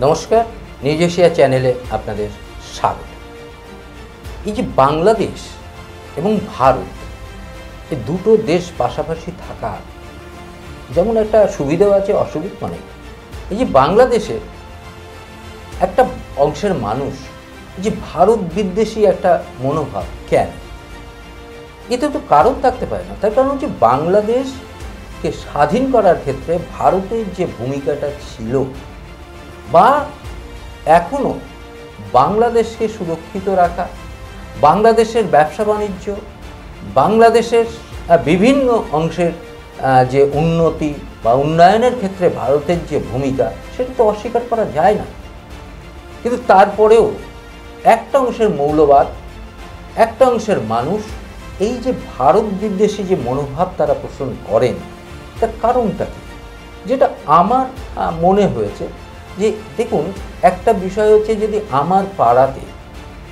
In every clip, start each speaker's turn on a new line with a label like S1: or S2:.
S1: নমস্কার, news Asia চ্যানেলে আপনাদের স্বাগত। এই যে বাংলাদেশ এবং ভারত, এই দুটো দেশ পাশাপাশি থাকা যেমন একটা সুবিধাও আছে, অসুবিধা নেই। এই যে বাংলাদেশের একটা অংশের মানুষ যে ভারত বিদ্বেষী একটা মনোভাব কেন, এতে তো কারণ থাকতে পারে না। তার কারণ হচ্ছে বাংলাদেশকে স্বাধীন করার ক্ষেত্রে ভারতের যে ভূমিকাটা ছিল বা এখনও বাংলাদেশকে সুরক্ষিত রাখা, বাংলাদেশের ব্যবসা বাণিজ্য, বাংলাদেশের বিভিন্ন অংশের যে উন্নতি বা উন্নয়নের ক্ষেত্রে ভারতের যে ভূমিকা, সেটা তো অস্বীকার করা যায় না। কিন্তু তারপরেও একটা অংশের মৌলবাদ, একটা অংশের মানুষ এই যে ভারত বিদ্বেষী যে মনোভাব তারা পোষণ করেন, তার কারণটা কি? যেটা আমার মনে হয়েছে যে দেখুন, একটা বিষয় হচ্ছে যদি আমার পাড়াতে,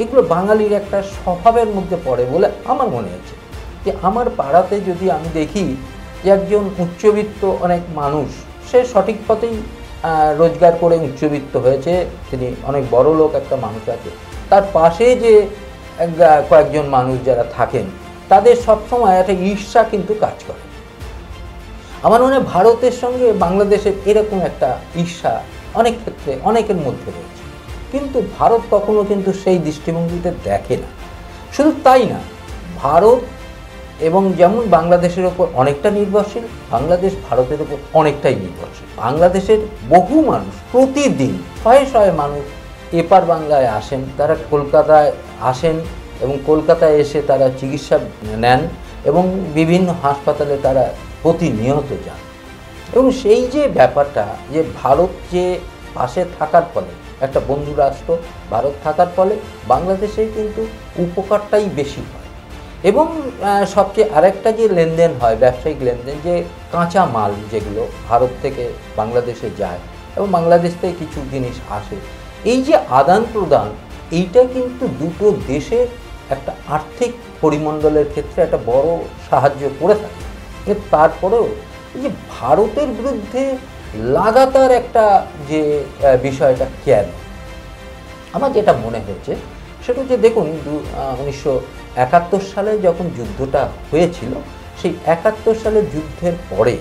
S1: এগুলো বাঙালির একটা স্বভাবের মধ্যে পড়ে বলে আমার মনে হচ্ছে, যে আমার পাড়াতে যদি আমি দেখি যে একজন উচ্চবিত্ত অনেক মানুষ, সে সঠিক পথেই রোজগার করে উচ্চবিত্ত হয়েছে, তিনি অনেক বড় লোক একটা মানুষ আছে, তার পাশে যে কয়েকজন মানুষ যারা থাকেন, তাদের সবসময় একটা ঈর্ষা কিন্তু কাজ করে। আমার মনে হয় ভারতের সঙ্গে বাংলাদেশের এরকম একটা ঈর্ষা অনেক ক্ষেত্রে অনেকের মধ্যে রয়েছে, কিন্তু ভারত কখনো কিন্তু সেই দৃষ্টিভঙ্গিতে দেখে না। শুধু তাই না, ভারত এবং যেমন বাংলাদেশের ওপর অনেকটা নির্ভরশীল, বাংলাদেশ ভারতের ওপর অনেকটাই নির্ভরশীল। বাংলাদেশের বহু মানুষ প্রতিদিন শয়ে শয়ে মানুষ এপার বাংলায় আসেন, তারা কলকাতায় আসেন এবং কলকাতায় এসে তারা চিকিৎসা নেন এবং বিভিন্ন হাসপাতালে তারা প্রতিনিয়ত যান। এবং সেই যে ব্যাপারটা, যে ভারত যে পাশে থাকার ফলে, একটা বন্ধু রাষ্ট্র ভারত থাকার ফলে বাংলাদেশে কিন্তু উপকারটাই বেশি হয়। এবং সবচেয়ে আরেকটা যে লেনদেন হয়, ব্যবসায়িক লেনদেন, যে কাঁচা মাল যেগুলো ভারত থেকে বাংলাদেশে যায় এবং বাংলাদেশ থেকে কিছু জিনিস আসে, এই যে আদান প্রদান, এইটা কিন্তু দুটো দেশের একটা আর্থিক পরিমণ্ডলের ক্ষেত্রে একটা বড় সাহায্য করে থাকে। তারপরেও এই যে ভারতের বিরুদ্ধে লাগাতার একটা যে বিষয়টা কেন, আমার যেটা মনে হয়েছে সেটা হচ্ছে দেখুন, 1971 সালে যখন যুদ্ধটা হয়েছিল, সেই 71 সালের যুদ্ধের পরে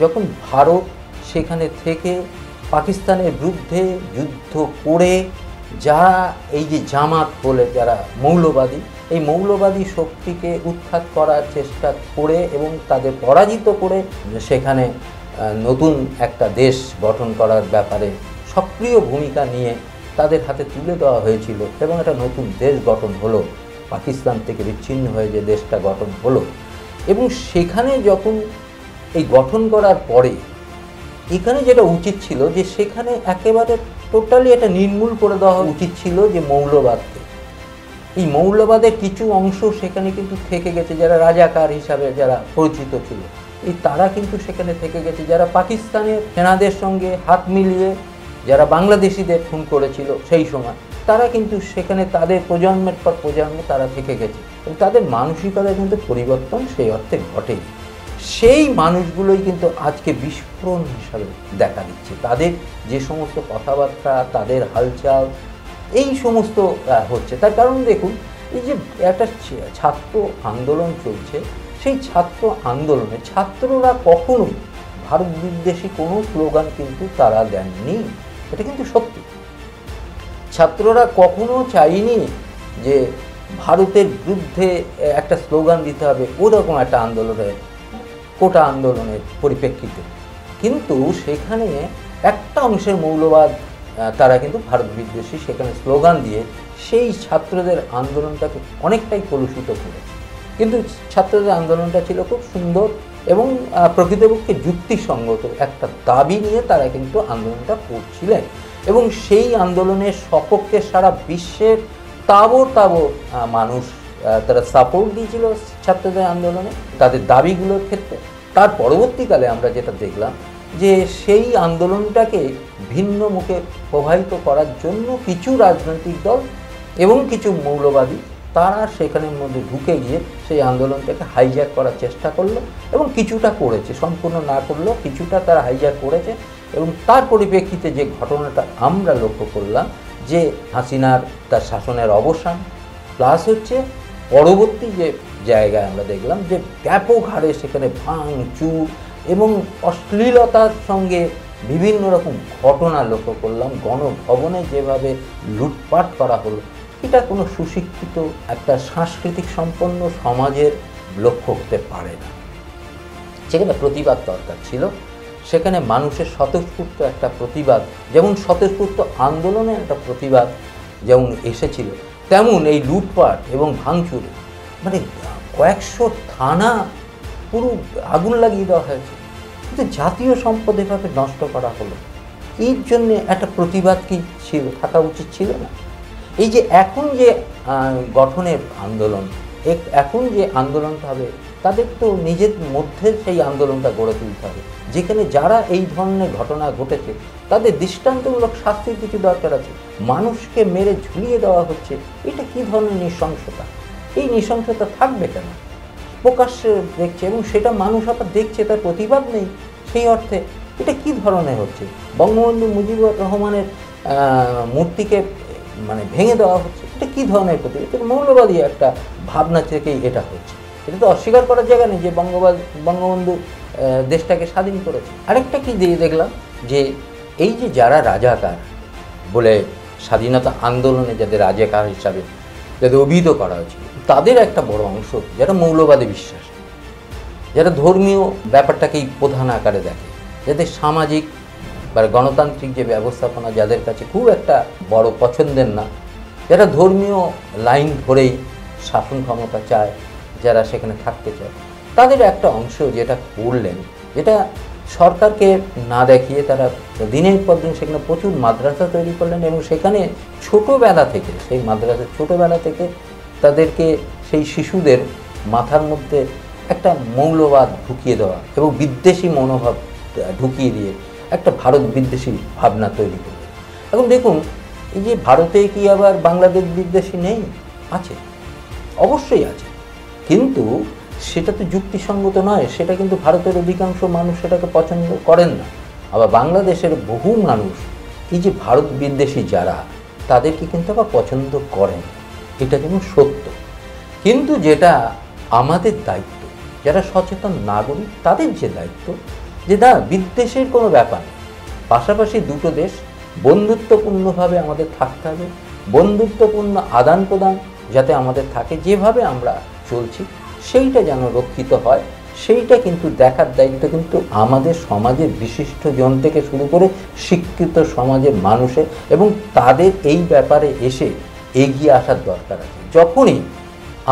S1: যখন ভারত সেখানে থেকে পাকিস্তানের বিরুদ্ধে যুদ্ধ করে, যারা এই যে জামাত বলে যারা মৌলবাদী, এই মৌলবাদী শক্তিকে উৎখাত করার চেষ্টা করে এবং তাদের পরাজিত করে সেখানে নতুন একটা দেশ গঠন করার ব্যাপারে সক্রিয় ভূমিকা নিয়ে তাদের হাতে তুলে দেওয়া হয়েছিল এবং একটা নতুন দেশ গঠন হলো, পাকিস্তান থেকে বিচ্ছিন্ন হয়ে যে দেশটা গঠন হলো। এবং সেখানে যখন এই গঠন করার পরে এখানে যেটা উচিত ছিল, যে সেখানে একেবারে টোটালি এটা নির্মূল করে দেওয়া উচিত ছিল যে মৌলবাদকে। এই মৌলবাদের কিছু অংশ সেখানে কিন্তু থেকে গেছে, যারা রাজাকার হিসাবে যারা পরিচিত ছিল, এই তারা কিন্তু সেখানে থেকে গেছে, যারা পাকিস্তানের সেনাদের সঙ্গে হাত মিলিয়ে যারা বাংলাদেশিদের খুন করেছিল সেই সময়, তারা কিন্তু সেখানে তাদের প্রজন্মের পর প্রজন্ম তারা থেকে গেছে এবং তাদের মানসিকতা কিন্তু পরিবর্তন সেই অর্থে ঘটে। সেই মানুষগুলোই কিন্তু আজকে বিস্ফোরণ হিসাবে দেখা দিচ্ছে, তাদের যে সমস্ত কথাবার্তা, তাদের হালচাল, এই সমস্ত হচ্ছে। তার কারণ দেখুন, এই যে একটা ছাত্র আন্দোলন চলছে, সেই ছাত্র আন্দোলনে ছাত্ররা কখনোই ভারত বিদ্বেষী কোনো স্লোগান কিন্তু তারা দেননি, এটা কিন্তু সত্যি। ছাত্ররা কখনো চায়নি যে ভারতের বিরুদ্ধে একটা স্লোগান দিতে হবে, ওরকম একটা আন্দোলনের, কোটা আন্দোলনের পরিপ্রেক্ষিতে। কিন্তু সেখানে একটা অংশের মৌলবাদ, তারা কিন্তু ভারত বিদ্বেষী সেখানে স্লোগান দিয়ে সেই ছাত্রদের আন্দোলনটাকে অনেকটাই কলুষিত করেছে। কিন্তু ছাত্রদের আন্দোলনটা ছিল খুব সুন্দর এবং প্রকৃতপক্ষে যুক্তিসঙ্গত একটা দাবি নিয়ে তারা কিন্তু আন্দোলনটা করছিলেন এবং সেই আন্দোলনের সপক্ষে সারা বিশ্বের তাবড় মানুষ তারা সাপোর্ট দিয়েছিল ছাত্রদের আন্দোলনে, তাদের দাবিগুলোর ক্ষেত্রে। তার পরবর্তীকালে আমরা যেটা দেখলাম, যে সেই আন্দোলনটাকে ভিন্ন মুখে প্রবাহিত করার জন্য কিছু রাজনৈতিক দল এবং কিছু মৌলবাদী তারা সেখানের মধ্যে ঢুকে গিয়ে সেই আন্দোলনটাকে হাইজ্যাক করার চেষ্টা করলো এবং কিছুটা করেছে, সম্পূর্ণ না করলেও কিছুটা তারা হাইজ্যাক করেছে এবং তার পরিপ্রেক্ষিতে যে ঘটনাটা আমরা লক্ষ্য করলাম যে হাসিনার তার শাসনের অবসান, প্লাস হচ্ছে পরবর্তী যে জায়গায় আমরা দেখলাম যে ব্যাপক হারে সেখানে ভাঙচুর এবং অশ্লীলতার সঙ্গে বিভিন্ন রকম ঘটনা লক্ষ্য করলাম। গণভবনে যেভাবে লুটপাট করা হলো, এটা কোনো সুশিক্ষিত একটা সাংস্কৃতিক সম্পন্ন সমাজের লক্ষ্য হতে পারে না। সেখানে প্রতিবাদ দরকার ছিল, সেখানে মানুষের স্বতঃস্ফূর্ত একটা প্রতিবাদ, যেমন স্বতঃস্ফূর্ত আন্দোলনের একটা প্রতিবাদ যেমন এসেছিল, তেমন এই লুটপাট এবং ভাঙচুরে মানে কয়েকশো থানা পুরো আগুন লাগিয়ে দেওয়া হয়েছে, কিন্তু জাতীয় সম্পদ এভাবে নষ্ট করা হলো। এর জন্যে একটা প্রতিবাদ কি ছিল, থাকা উচিত ছিল না? এই যে এখন যে গঠনের আন্দোলন, এখন যে আন্দোলনটা হবে, তাদের তো নিজের মধ্যে সেই আন্দোলনটা গড়ে তুলতে হবে, যেখানে যারা এই ধরনের ঘটনা ঘটেছে তাদের দৃষ্টান্তমূলক শাস্তির কিছু দরকার আছে। মানুষকে মেরে ঝুলিয়ে দেওয়া হচ্ছে, এটা কী ধরনের নৃশংসতা? এই নৃশংসতা থাকবে কেন? প্রকাশ্যে দেখছে এবং সেটা মানুষ আবার দেখছে, তার প্রতিবাদ নেই। সেই অর্থে এটা কী ধরনের হচ্ছে? বঙ্গবন্ধু মুজিবুর রহমানের মূর্তিকে মানে ভেঙে দেওয়া হচ্ছে, এটা কী ধরনের প্রতিবাদ? এটা মৌলবাদী একটা ভাবনা থেকেই এটা হচ্ছে। এটা তো অস্বীকার করার জায়গা নেই যে বঙ্গবন্ধু দেশটাকে স্বাধীন করেছে। আরেকটা কি দিয়ে দেখলাম যে এই যে যারা রাজাকার বলে স্বাধীনতা আন্দোলনে যাদের রাজাকার হিসাবে যাদের অভিহিত করা হয়েছিল, তাদের একটা বড় অংশ যারা মৌলবাদে বিশ্বাস, যারা ধর্মীয় ব্যাপারটাকেই প্রধান আকারে দেখে, যাদের সামাজিক বা গণতান্ত্রিক যে ব্যবস্থাপনা যাদের কাছে খুব একটা বড় পছন্দের না, যারা ধর্মীয় লাইন ধরেই শাসন ক্ষমতা চায়, যারা সেখানে থাকতে চায়, তাদের একটা অংশ যেটা করলেন, যেটা সরকারকে না দেখিয়ে তারা দিনের পর দিন সেখানে প্রচুর মাদ্রাসা তৈরি করলেন এবং সেখানে ছোটোবেলা থেকে, সেই মাদ্রাসা ছোটোবেলা থেকে তাদেরকে সেই শিশুদের মাথার মধ্যে একটা মৌলবাদ ঢুকিয়ে দেওয়া এবং বিদ্বেষী মনোভাব ঢুকিয়ে দিয়ে একটা ভারত বিদ্বেষী ভাবনা তৈরি করবে। এখন দেখুন, এই যে ভারতে কি আবার বাংলাদেশ বিদ্বেষী নেই? আছে, অবশ্যই আছে, কিন্তু সেটা তো যুক্তিসঙ্গত নয়। সেটা কিন্তু ভারতের অধিকাংশ মানুষ সেটাকে পছন্দ করেন না। আবার বাংলাদেশের বহু মানুষ এই যে ভারত বিদ্বেষী যারা, তাদেরকে কিন্তু আবার পছন্দ করেন, এটা যেমন সত্য। কিন্তু যেটা আমাদের দায়িত্ব, যারা সচেতন নাগরিক, তাদের যে দায়িত্ব, যে না, বিদ্বেষের কোনো ব্যাপার নেই, পাশাপাশি দুটো দেশ বন্ধুত্বপূর্ণভাবে আমাদের থাকতে হবে, বন্ধুত্বপূর্ণ আদান প্রদান যাতে আমাদের থাকে, যেভাবে আমরা চলছি সেইটা যেন রক্ষিত হয়, সেইটা কিন্তু দেখার দায়িত্ব কিন্তু আমাদের সমাজের বিশিষ্ট জন থেকে শুরু করে শিক্ষিত সমাজের মানুষের, এবং তাদের এই ব্যাপারে এসে এগিয়ে আসার দরকার আছে। যখনই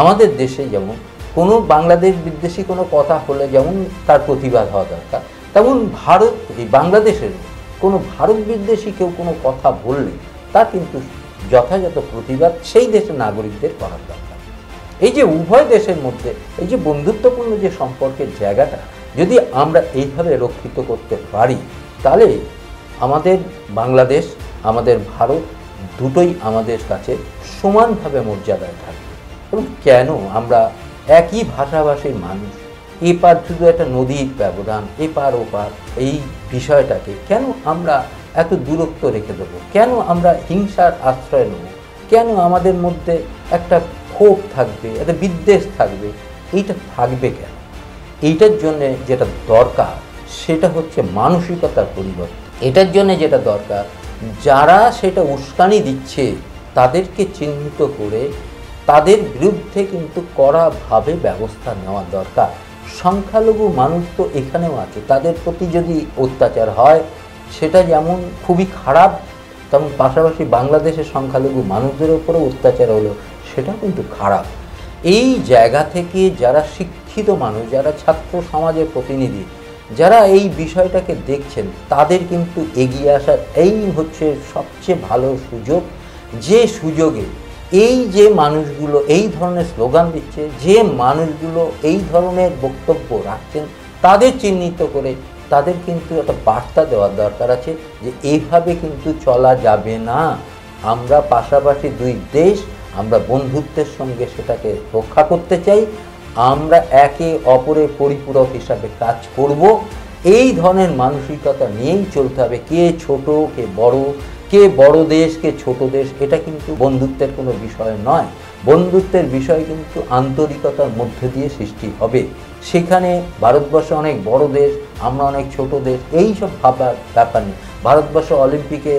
S1: আমাদের দেশে যেমন কোনো বাংলাদেশ বিদ্বেষী কোনো কথা হলে যেমন তার প্রতিবাদ হওয়া দরকার, তেমন ভারত, এই বাংলাদেশের কোনো ভারত বিদ্বেষী কেউ কোনো কথা বললে তার কিন্তু যথাযথ প্রতিবাদ সেই দেশের নাগরিকদের করার দরকার। এই যে উভয় দেশের মধ্যে এই যে বন্ধুত্বপূর্ণ যে সম্পর্কের জায়গাটা যদি আমরা এইভাবে রক্ষিত করতে পারি, তাহলে আমাদের বাংলাদেশ, আমাদের ভারত দুটোই আমাদের কাছে সমানভাবে মর্যাদায় থাকবে। এবং কেন আমরা একই ভাষাভাষীর মানুষ, এপার শুধু একটা নদীর ব্যবধান, এপার ওপার, এই বিষয়টাকে কেন আমরা এত দূরত্ব রেখে দেবো? কেন আমরা হিংসার আশ্রয় নেব? কেন আমাদের মধ্যে একটা ক্ষোভ থাকবে, একটা বিদ্বেষ থাকবে? এইটা থাকবে কেন? এইটার জন্যে যেটা দরকার সেটা হচ্ছে মানসিকতার পরিবর্তন। এটার জন্যে যেটা দরকার, যারা সেটা উস্কানি দিচ্ছে তাদেরকে চিহ্নিত করে তাদের বিরুদ্ধে কিন্তু কড়াভাবে ব্যবস্থা নেওয়া দরকার। সংখ্যালঘু মানুষ তো এখানেও আছে, তাদের প্রতি যদি অত্যাচার হয় সেটা যেমন খুবই খারাপ, তেমন পাশাপাশি বাংলাদেশের সংখ্যালঘু মানুষদের উপরেও অত্যাচার হলো সেটা কিন্তু খারাপ। এই জায়গা থেকে যারা শিক্ষিত মানুষ, যারা ছাত্র সমাজের প্রতিনিধি, যারা এই বিষয়টাকে দেখছেন, তাদের কিন্তু এগিয়ে আসার এই হচ্ছে সবচেয়ে ভালো সুযোগ, যে সুযোগে এই যে মানুষগুলো এই ধরনের স্লোগান দিচ্ছে, যে মানুষগুলো এই ধরনের বক্তব্য রাখছেন, তাদের চিহ্নিত করে তাদের কিন্তু একটা বার্তা দেওয়ার দরকার আছে যে এইভাবে কিন্তু চলা যাবে না। আমরা পাশাপাশি দুই দেশ, আমরা বন্ধুত্বের সঙ্গে সেটাকে রক্ষা করতে চাই, আমরা একে অপরের পরিপূরক হিসাবে কাজ করব, এই ধরনের মানসিকতা নিয়েই চলতে হবে। কে ছোট কে বড় দেশ কে ছোট দেশ, এটা কিন্তু বন্ধুত্বের কোনো বিষয় নয়। বন্ধুত্বের বিষয় কিন্তু আন্তরিকতার মধ্যে দিয়ে সৃষ্টি হবে। সেখানে ভারতবর্ষ অনেক বড় দেশ, আমরা অনেক ছোট দেশ, এই সব ভাবার ব্যাপার নেই। ভারতবর্ষ অলিম্পিকে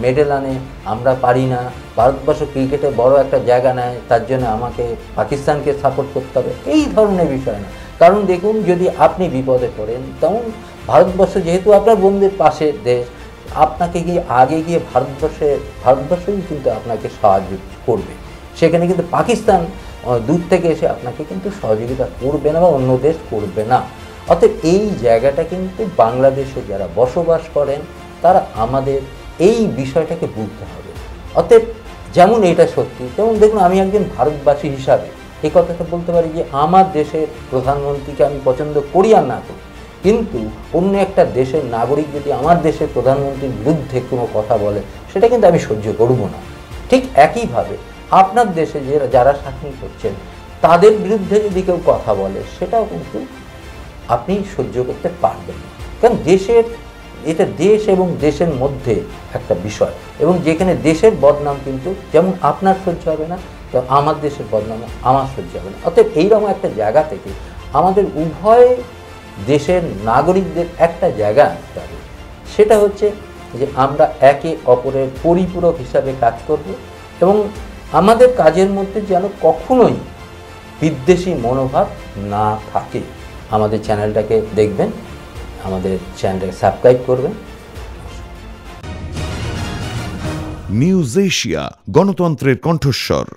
S1: মেডেল আনে, আমরা পারি না। ভারতবর্ষ ক্রিকেটে বড় একটা জায়গা নেয়, তার জন্য আমাকে পাকিস্তানকে সাপোর্ট করতে হবে, এই ধরনের বিষয় না। কারণ দেখুন, যদি আপনি বিপদে পড়েন, তখন ভারতবর্ষ যেহেতু আপনার বন্ধুর পাশের দেশ, আপনাকে গিয়ে আগে গিয়ে ভারতবর্ষই কিন্তু আপনাকে সাহায্য করবে। সেখানে কিন্তু পাকিস্তান দূর থেকে এসে আপনাকে কিন্তু সহযোগিতা করবে না বা অন্য দেশ করবে না। অতএব এই জায়গাটা কিন্তু বাংলাদেশে যারা বসবাস করেন তারা আমাদের এই বিষয়টাকে বুঝতে হবে। অতএব যেমন এটা সত্যি, তেমন দেখুন, আমি একজন ভারতবাসী হিসাবে এই কথাটা বলতে পারি যে আমার দেশের প্রধানমন্ত্রীকে আমি পছন্দ করি আর না করি, কিন্তু অন্য একটা দেশের নাগরিক যদি আমার দেশের প্রধানমন্ত্রীর বিরুদ্ধে কোনো কথা বলে, সেটা কিন্তু আমি সহ্য করব না। ঠিক একইভাবে আপনার দেশে যারা শাসন করছেন তাদের বিরুদ্ধে যদি কেউ কথা বলে, সেটাও কিন্তু আপনি সহ্য করতে পারবেন না। কারণ এটা দেশ এবং দেশের মধ্যে একটা বিষয়, এবং যেখানে দেশের বদনাম কিন্তু যেমন আপনার সহ্য হবে না, তো আমার দেশের বদনাম আমার সহ্য হবে না। অতএব এইরকম একটা জায়গা থেকে আমাদের উভয় দেশের নাগরিকদের একটা জায়গা আনতে হবে। সেটা হচ্ছে যে আমরা একে অপরের পরিপূরক হিসাবে কাজ করব, এবং আমাদের কাজের মধ্যে যেন কখনোই বিদ্বেষী মনোভাব না থাকে। আমাদের চ্যানেলটাকে দেখবেন, আমাদের চ্যানেলটাকে সাবস্ক্রাইব করবেন।
S2: নিউজ এশিয়া, গণতন্ত্রের কণ্ঠস্বর।